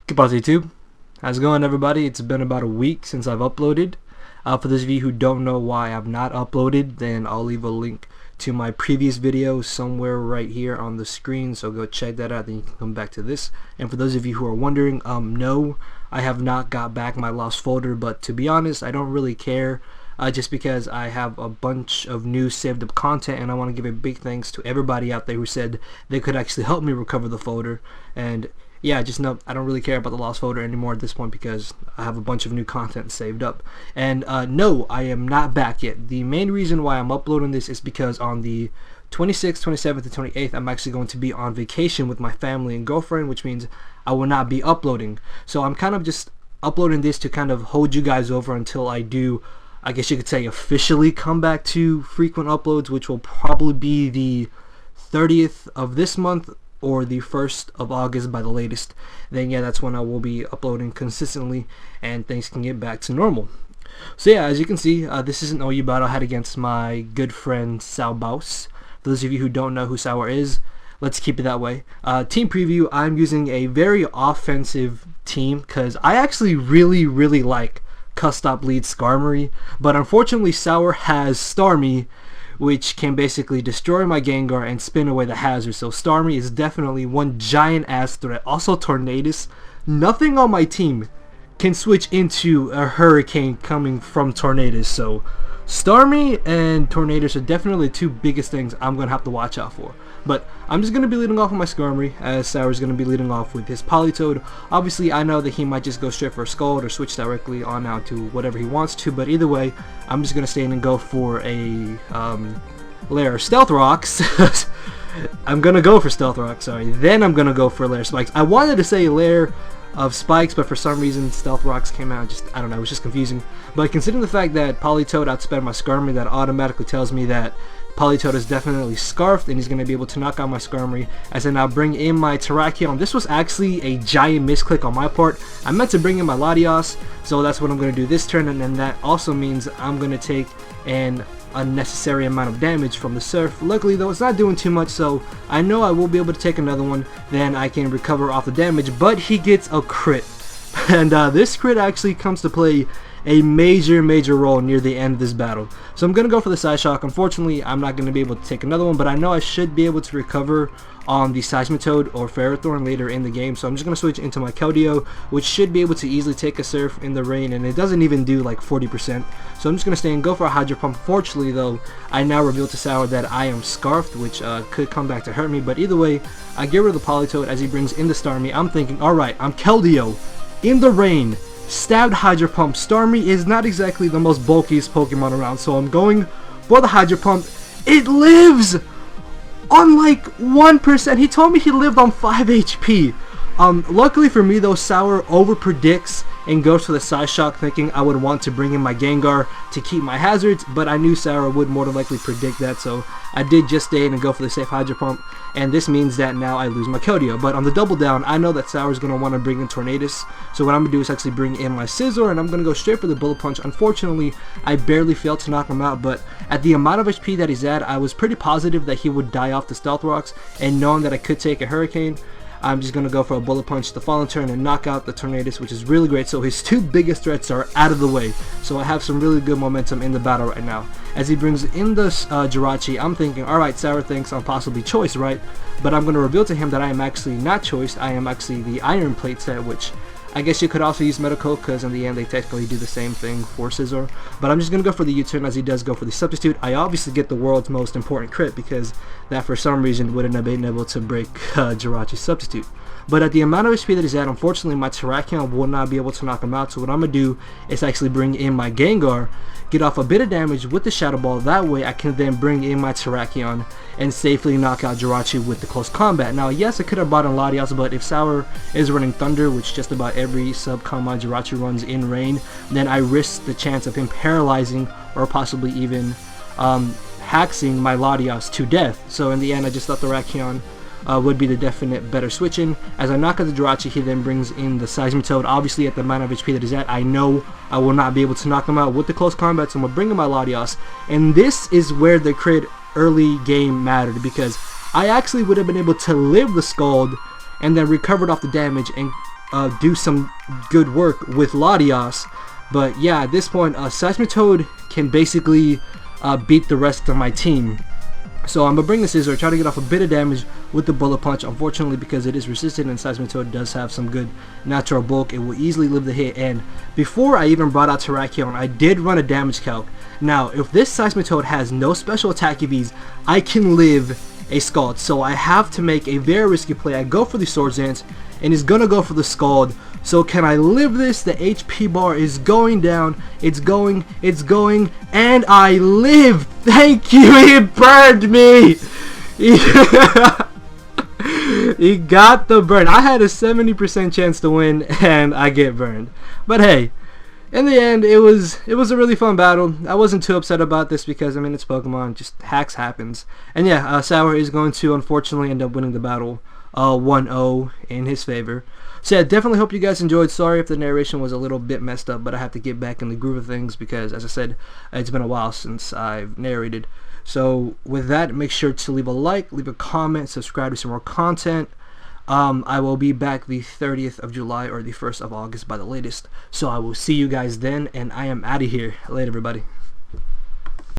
Goodbye YouTube. How's it going, everybody? It's been about a week since I've uploaded. For those of you who don't know why I've not uploaded, then I'll leave a link to my previous video somewhere right here on the screen, so go check that out, then you can come back to this. And for those of you who are wondering, no, I have not got back my lost folder, but to be honest, I don't really care. Just because I have a bunch of new saved up content, and I want to give a big thanks to everybody out there who said they could actually help me recover the folder. And yeah, just know I don't really care about the lost folder anymore at this point because I have a bunch of new content saved up. And no, I am not back yet. The main reason why I'm uploading this is because on the 26th, 27th, and 28th, I'm actually going to be on vacation with my family and girlfriend, which means I will not be uploading. So I'm kind of just uploading this to kind of hold you guys over until I do, I guess you could say, officially come back to frequent uploads, which will probably be the 30th of this month or the 1st of August by the latest. Then yeah, that's when I will be uploading consistently and things can get back to normal. So yeah, as you can see, this is an OU battle I had against my good friend SourBawss. For those of you who don't know who Sour is, let's keep it that way. Team preview, I'm using a very offensive team because I actually really like Custop lead Skarmory, but unfortunately Sour has Starmie, which can basically destroy my Gengar and spin away the hazard. So Starmie is definitely one giant ass threat. Also Tornadus, nothing on my team can switch into a Hurricane coming from Tornadus. So Starmie and Tornadus are definitely the two biggest things I'm going to have to watch out for. But I'm just going to be leading off with my Skarmory, as Sour's going to be leading off with his Politoed. Obviously, I know that he might just go straight for a Scald or switch directly on out to whatever he wants to, but either way, I'm just going to stay in and go for a layer of Stealth Rocks. I'm going to go for Stealth Rocks, sorry. Then I'm going to go for a layer of Spikes. I wanted to say a layer of Spikes, but for some reason Stealth Rocks came out, just, I don't know, it was just confusing. But considering the fact that Politoed outsped my Skarmory, that automatically tells me that Politoed is definitely Scarfed, and he's going to be able to knock out my Skarmory as I now bring in my Terrakion. This was actually a giant misclick on my part. I meant to bring in my Latios, so that's what I'm going to do this turn, and then that also means I'm going to take an unnecessary amount of damage from the Surf. Luckily though, it's not doing too much, so I know I will be able to take another one, then I can recover off the damage, but he gets a crit. And this crit actually comes to play a major role near the end of this battle. So I'm going to go for the Side Shock. Unfortunately, I'm not going to be able to take another one, but I know I should be able to recover on the Seismitoad or Ferrothorn later in the game. So I'm just going to switch into my Keldeo, which should be able to easily take a Surf in the rain, and it doesn't even do like 40%. So I'm just going to stay and go for a Hydro Pump. Fortunately though, I now reveal to Sour that I am Scarfed, which could come back to hurt me, but either way, I get rid of the Politoed as he brings in the Starmie. I'm thinking, alright, I'm Keldeo in the rain. Stabbed Hydro Pump. Starmie is not exactly the most bulkiest Pokemon around, so I'm going for the Hydro Pump. It lives on like 1%. He told me he lived on 5 HP. Luckily for me though, Sour overpredicts and goes for the Side Shock, thinking I would want to bring in my Gengar to keep my hazards, but I knew Sour would more than likely predict that, so I did just stay in and go for the safe Hydro Pump, and this means that now I lose my Keldeo. But on the double down, I know that Sour's going to want to bring in Tornadus, so what I'm going to do is actually bring in my Scizor, and I'm going to go straight for the Bullet Punch. Unfortunately, I barely failed to knock him out, but at the amount of HP that he's at, I was pretty positive that he would die off the Stealth Rocks, and knowing that I could take a Hurricane, I'm just going to go for a Bullet Punch the following turn and knock out the Tornadus, which is really great. So his two biggest threats are out of the way. So I have some really good momentum in the battle right now. As he brings in the Jirachi, I'm thinking, alright, Sour thinks I'm possibly Choice, right? But I'm going to reveal to him that I am actually not Choiced. I am actually the Iron Plate set, which I guess you could also use Medical, because in the end they technically do the same thing for Scizor. But I'm just going to go for the U-turn as he does go for the Substitute. I obviously get the world's most important crit, because that for some reason wouldn't have been able to break Jirachi's Substitute. But at the amount of HP that he's at, unfortunately my Terrakion will not be able to knock him out. So what I'm going to do is actually bring in my Gengar, get off a bit of damage with the Shadow Ball. That way I can then bring in my Terrakion and safely knock out Jirachi with the close combat. Now yes, I could have brought in Latios, but if Sour is running Thunder, which just about every sub-common Jirachi runs in rain, then I risk the chance of him paralyzing or possibly even hexing my Latios to death. So in the end, I just thought the Terrakion would be the definite better switch-in. As I knock out the Jirachi, he then brings in the Seismitoad. Obviously, at the amount of HP that he's at, I know I will not be able to knock him out with the close combat, so I'm going to bring in my Latios. And this is where the crit early game mattered, because I actually would have been able to live the Scald and then recovered off the damage and do some good work with Latios. But yeah, at this point, Seismitoad can basically beat the rest of my team. So I'm going to bring the Scizor, try to get off a bit of damage with the Bullet Punch. Unfortunately, because it is resistant and Seismitoad does have some good natural bulk, it will easily live the hit. And before I even brought out Terrakion, I did run a damage calc. Now, if this Seismitoad has no special attack EVs, I can live a Scald. So I have to make a very risky play. I go for the Swords Dance, and he's going to go for the Scald. So can I live this? The HP bar is going down. It's going, and I live. Thank you. He burned me. He got the burn. I had a 70% chance to win, and I get burned. But hey, in the end, it was a really fun battle. I wasn't too upset about this because, I mean, it's Pokemon. Just hacks happens. And yeah, Sour is going to unfortunately end up winning the battle 1-0 in his favor. So yeah, definitely hope you guys enjoyed. Sorry if the narration was a little bit messed up, but I have to get back in the groove of things because, as I said, it's been a while since I've narrated. So with that, make sure to leave a like, leave a comment, subscribe to some more content. I will be back the 30th of July or the 1st of August by the latest. So I will see you guys then, and I am out of here. Later, everybody.